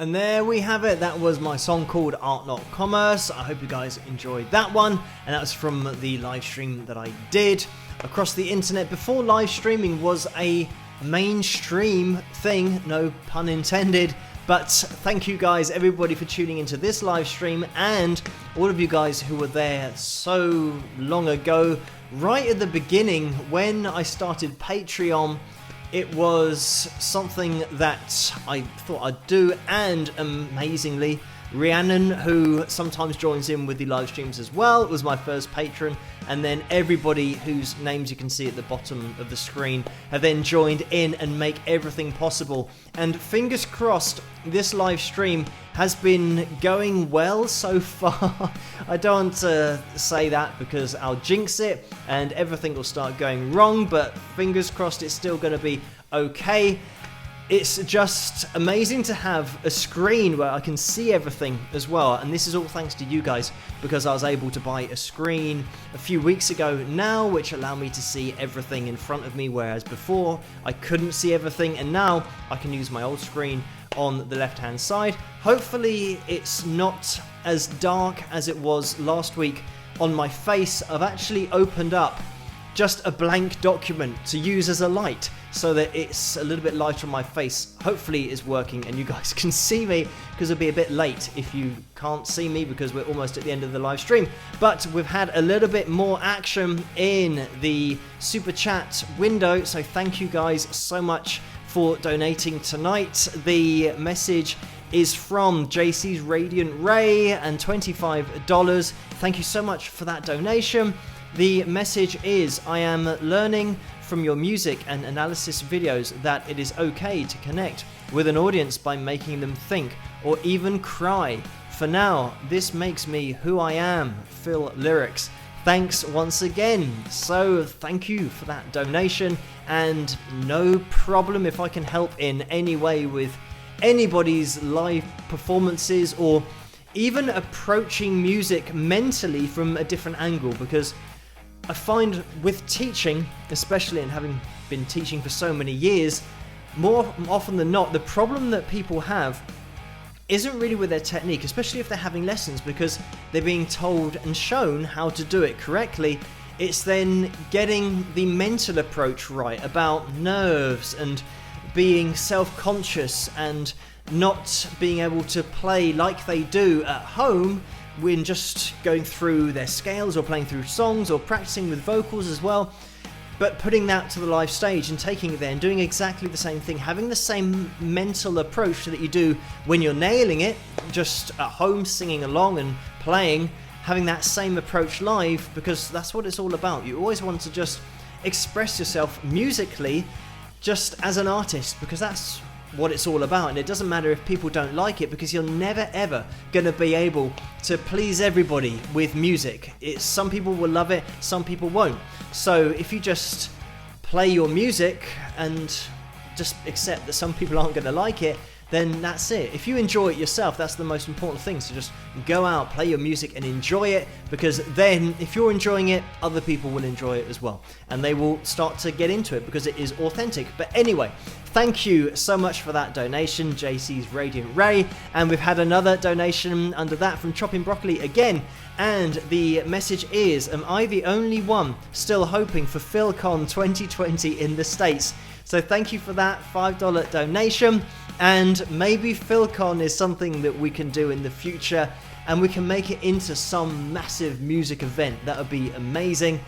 Speaker 1: And there we have it. That was my song called Art Not Commerce. I hope you guys enjoyed that one. And that was from the live stream that I did across the internet before live streaming was a mainstream thing, no pun intended. But thank you guys, everybody, for tuning into this live stream, and all of you guys who were there so long ago, right at the beginning when I started Patreon. It was something that I thought I'd do, and amazingly, Rhiannon, who sometimes joins in with the live streams as well, was my first patron, and then everybody whose names you can see at the bottom of the screen have then joined in and make everything possible. And fingers crossed, this live stream has been going well so far. I don't want to say that because I'll jinx it and everything will start going wrong, but fingers crossed it's still going to be okay. It's just amazing to have a screen where I can see everything as well, and this is all thanks to you guys, because I was able to buy a screen a few weeks ago now which allowed me to see everything in front of me, whereas before I couldn't see everything, and now I can use my old screen on the left hand side. Hopefully it's not as dark as it was last week on my face. I've actually opened up just a blank document to use as a light so that it's a little bit lighter on my face. Hopefully it's working and you guys can see me, because it'll be a bit late if you can't see me because we're almost at the end of the live stream. But we've had a little bit more action in the super chat window, so thank you guys so much for donating tonight. The message is from JC's Radiant Ray and $25. Thank you so much for that donation. The message is, I am learning from your music and analysis videos that it is okay to connect with an audience by making them think or even cry. For now, this makes me who I am. Phil Lyrics. Thanks once again. So thank you for that donation, and no problem if I can help in any way with anybody's live performances or even approaching music mentally from a different angle, because I find with teaching, especially, and having been teaching for so many years, more often than not, the problem that people have isn't really with their technique, especially if they're having lessons, because they're being told and shown how to do it correctly. It's then getting the mental approach right about nerves and being self-conscious and not being able to play like they do at home when just going through their scales or playing through songs or practicing with vocals as well, but putting that to the live stage and taking it there and doing exactly the same thing, having the same mental approach that you do when you're nailing it just at home, singing along and playing, having that same approach live, because that's what it's all about. You always want to just express yourself musically just as an artist, because that's what it's all about. And it doesn't matter if people don't like it, because you're never ever going to be able to please everybody with music. Some people will love it, some people won't. So if you just play your music and just accept that some people aren't going to like it, then that's it. If you enjoy it yourself, that's the most important thing. So just go out, play your music and enjoy it, because then if you're enjoying it, other people will enjoy it as well, and they will start to get into it because it is authentic. But anyway, thank you so much for that donation, JC's Radiant Ray. And we've had another donation under that from Chopping Broccoli again, and the message is, am I the only one still hoping for PhilCon 2020 in the States? So thank you for that $5 donation. And maybe PhilCon is something that we can do in the future, and we can make it into some massive music event. That would be amazing.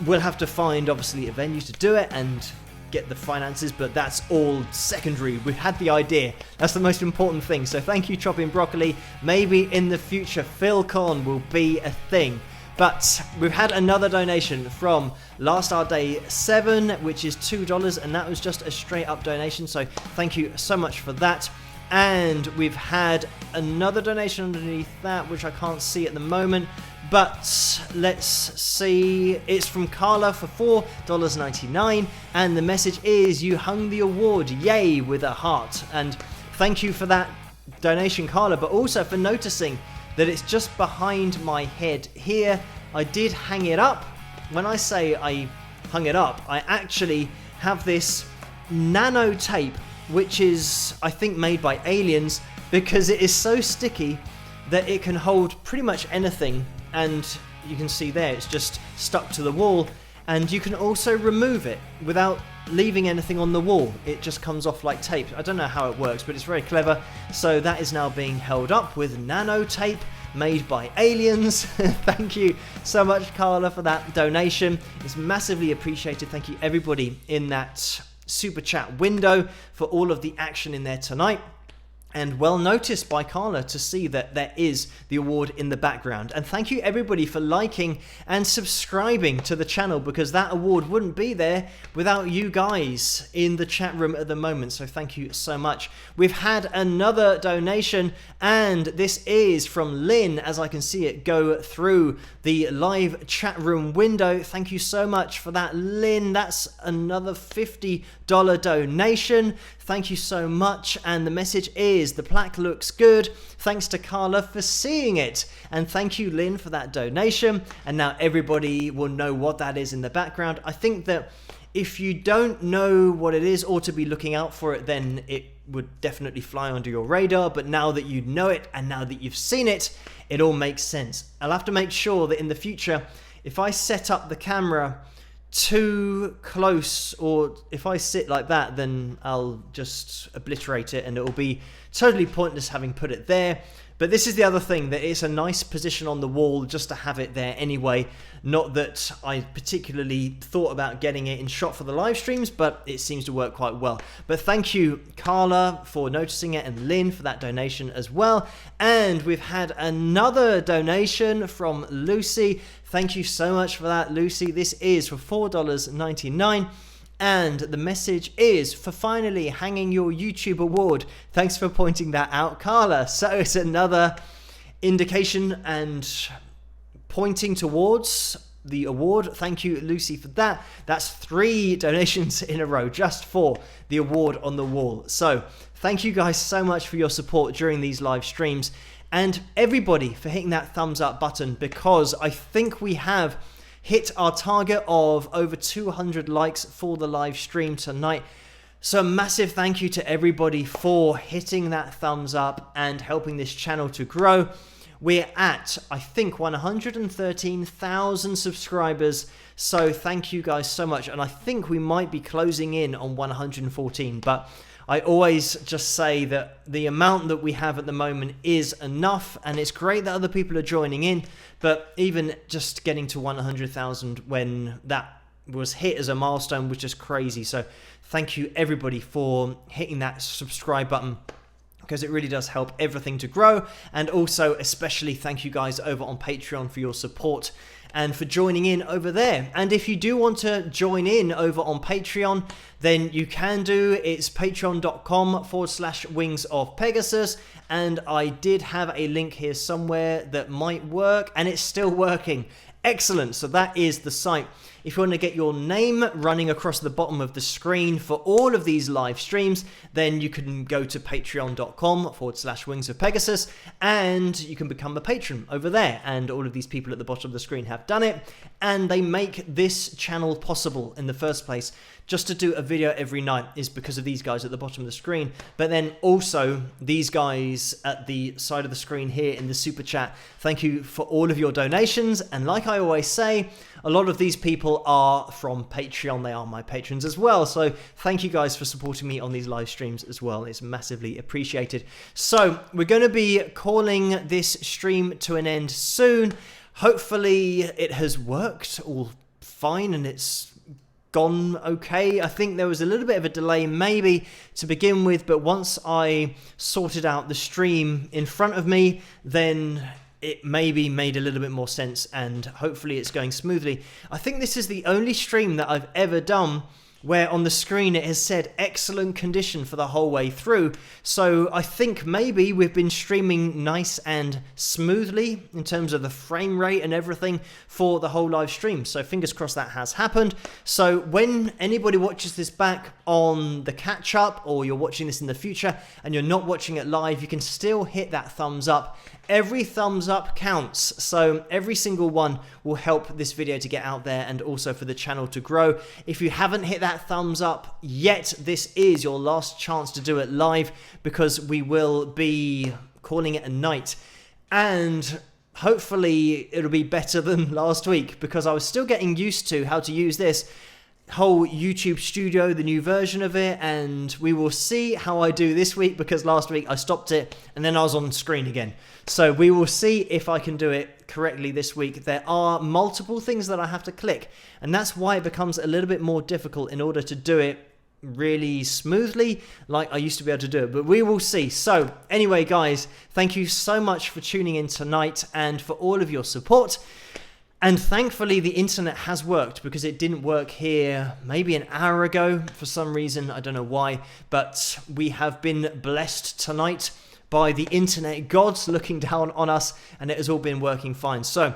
Speaker 1: We'll have to find, obviously, a venue to do it and get the finances, but that's all secondary. We've had the idea. That's the most important thing. So thank you, Chopping Broccoli. Maybe in the future, PhilCon will be a thing. But we've had another donation from Last Our Day 7, which is $2, and that was just a straight up donation, so thank you so much for that. And we've had another donation underneath that, which I can't see at the moment, but let's see. It's from Carla for $4.99, and the message is, you hung the award, yay, with a heart. And thank you for that donation, Carla, but also for noticing that it's just behind my head here. I did hang it up. When I say I hung it up, I actually have this nano tape, which is, I think, made by aliens, because it is so sticky that it can hold pretty much anything, and you can see there it's just stuck to the wall, and you can also remove it without leaving anything on the wall. It just comes off like tape. I don't know how it works, but it's very clever. So that is now being held up with nano tape made by aliens. Thank you so much, Carla, for that donation. It's massively appreciated. Thank you everybody in that super chat window for all of the action in there tonight. And well noticed by Carla to see that there is the award in the background. And thank you everybody for liking and subscribing to the channel, because that award wouldn't be there without you guys in the chat room at the moment. So thank you so much. We've had another donation, and this is from Lynn, as I can see it go through the live chat room window. Thank you so much for that, Lynn. That's another $50 donation. Thank you so much. And the message is, the plaque looks good. Thanks to Carla for seeing it. And thank you, Lynn, for that donation. And now everybody will know what that is in the background. I think that if you don't know what it is or to be looking out for it, then it would definitely fly under your radar. But now that you know it and now that you've seen it, it all makes sense. I'll have to make sure that in the future, if I set up the camera too close, or if I sit like that, then I'll just obliterate it and it will be totally pointless having put it there. But this is the other thing, that it's a nice position on the wall just to have it there anyway. Not that I particularly thought about getting it in shot for the live streams, but it seems to work quite well. But thank you, Carla, for noticing it, and Lynn for that donation as well. And we've had another donation from Lucy. Thank you so much for that, Lucy. This is for $4.99. And the message is for finally hanging your YouTube award. Thanks for pointing that out, Carla. So it's another indication and pointing towards the award. Thank you, Lucy, for that. That's 3 donations in a row just for the award on the wall. So thank you guys so much for your support during these live streams, and everybody for hitting that thumbs up button, because I think we have hit our target of over 200 likes for the live stream tonight. So a massive thank you to everybody for hitting that thumbs up and helping this channel to grow. We're at, I think, 113,000 subscribers. So thank you guys so much. And I think we might be closing in on 114, but I always just say that the amount that we have at the moment is enough, and it's great that other people are joining in, but even just getting to 100,000 when that was hit as a milestone was just crazy. So thank you everybody for hitting that subscribe button, because it really does help everything to grow. And also especially thank you guys over on Patreon for your support and for joining in over there. And if you do want to join in over on Patreon, then you can do. It's patreon.com/Wings of Pegasus. And I did have a link here somewhere that might work, and it's still working. Excellent. So that is the site. If you want to get your name running across the bottom of the screen for all of these live streams, then you can go to patreon.com/Wings of Pegasus, and you can become a patron over there. And all of these people at the bottom of the screen have done it, and they make this channel possible in the first place. Just to do a video every night is because of these guys at the bottom of the screen. But then also these guys at the side of the screen here in the super chat. Thank you for all of your donations. And like I always say, a lot of these people are from Patreon. They are my patrons as well. So thank you guys for supporting me on these live streams as well. It's massively appreciated. So we're going to be calling this stream to an end soon. Hopefully it has worked all fine and it's gone okay. I think there was a little bit of a delay maybe to begin with, but once I sorted out the stream in front of me, then it maybe made a little bit more sense, and hopefully it's going smoothly. I think this is the only stream that I've ever done where on the screen it has said excellent condition for the whole way through. So I think maybe we've been streaming nice and smoothly in terms of the frame rate and everything for the whole live stream. So fingers crossed that has happened. So when anybody watches this back on the catch up, or you're watching this in the future and you're not watching it live, you can still hit that thumbs up Every thumbs up counts, so every single one will help this video to get out there and also for the channel to grow. If you haven't hit that thumbs up yet, this is your last chance to do it live, because we will be calling it a night, and hopefully it'll be better than last week, because I was still getting used to how to use this whole YouTube Studio, the new version of it, and we will see how I do this week, because last week I stopped it and then I was on screen again. So we will see if I can do it correctly this week. There are multiple things that I have to click, and that's why it becomes a little bit more difficult in order to do it really smoothly like I used to be able to do it, but we will see. So anyway, guys, thank you so much for tuning in tonight and for all of your support. And thankfully the internet has worked, because it didn't work here maybe an hour ago for some reason. I don't know why, but we have been blessed tonight by the internet gods looking down on us, and it has all been working fine. So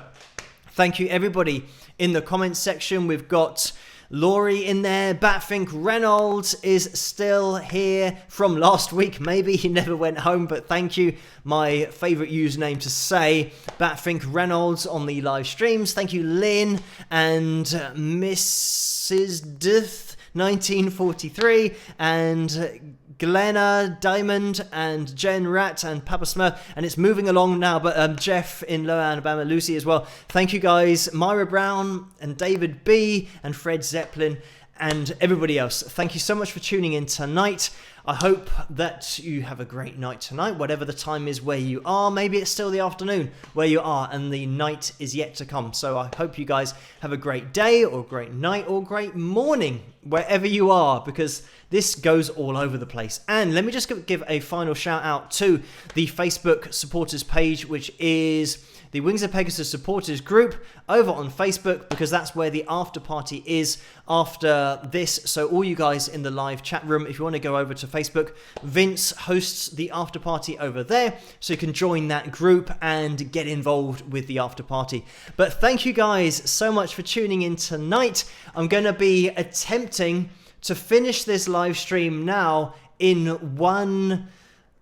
Speaker 1: thank you everybody in the comments section. We've got Laurie in there. Batfink Reynolds is still here from last week. Maybe he never went home, but thank you. My favorite username to say, Batfink Reynolds on the live streams. Thank you, Lynn and Mrs. Dith 1943 and Glenna Diamond and Jen Rat and Papa Smurf, and it's moving along now, but Jeff in Lower Alabama, Lucy as well. Thank you guys, Myra Brown and David B and Fred Zeppelin and everybody else. Thank you so much for tuning in tonight. I hope that you have a great night tonight, whatever the time is where you are. Maybe it's still the afternoon where you are and the night is yet to come. So I hope you guys have a great day or great night or great morning wherever you are, because this goes all over the place. And let me just give a final shout out to the Facebook supporters page, which is the Wings of Pegasus supporters group over on Facebook, because that's where the after party is after this. So all you guys in the live chat room, if you want to go over to Facebook, Vince hosts the after party over there, so you can join that group and get involved with the after party. But thank you guys so much for tuning in tonight. I'm going to be attempting to finish this live stream now in one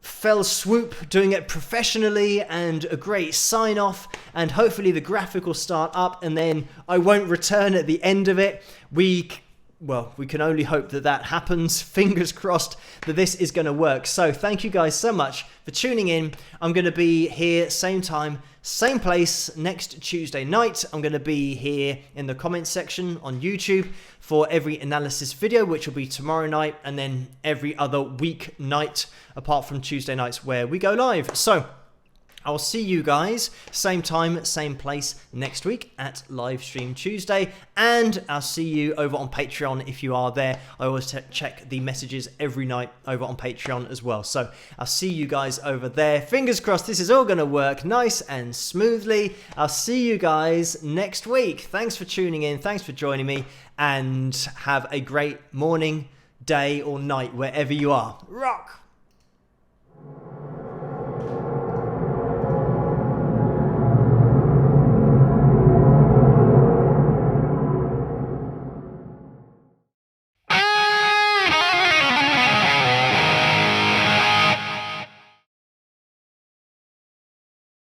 Speaker 1: fell swoop, doing it professionally and a great sign off, and hopefully the graphic will start up and then I won't return at the end of it. We can only hope that that happens. Fingers crossed that this is going to work. So thank you guys so much for tuning in. I'm going to be here same time, same place next Tuesday night. I'm going to be here in the comments section on YouTube for every analysis video, which will be tomorrow night, and then every other week night apart from Tuesday nights where we go live. So I'll see you guys same time, same place next week at Livestream Tuesday, and I'll see you over on Patreon if you are there. I always check the messages every night over on Patreon as well. So I'll see you guys over there. Fingers crossed this is all going to work nice and smoothly. I'll see you guys next week. Thanks for tuning in. Thanks for joining me, and have a great morning, day or night wherever you are. Rock!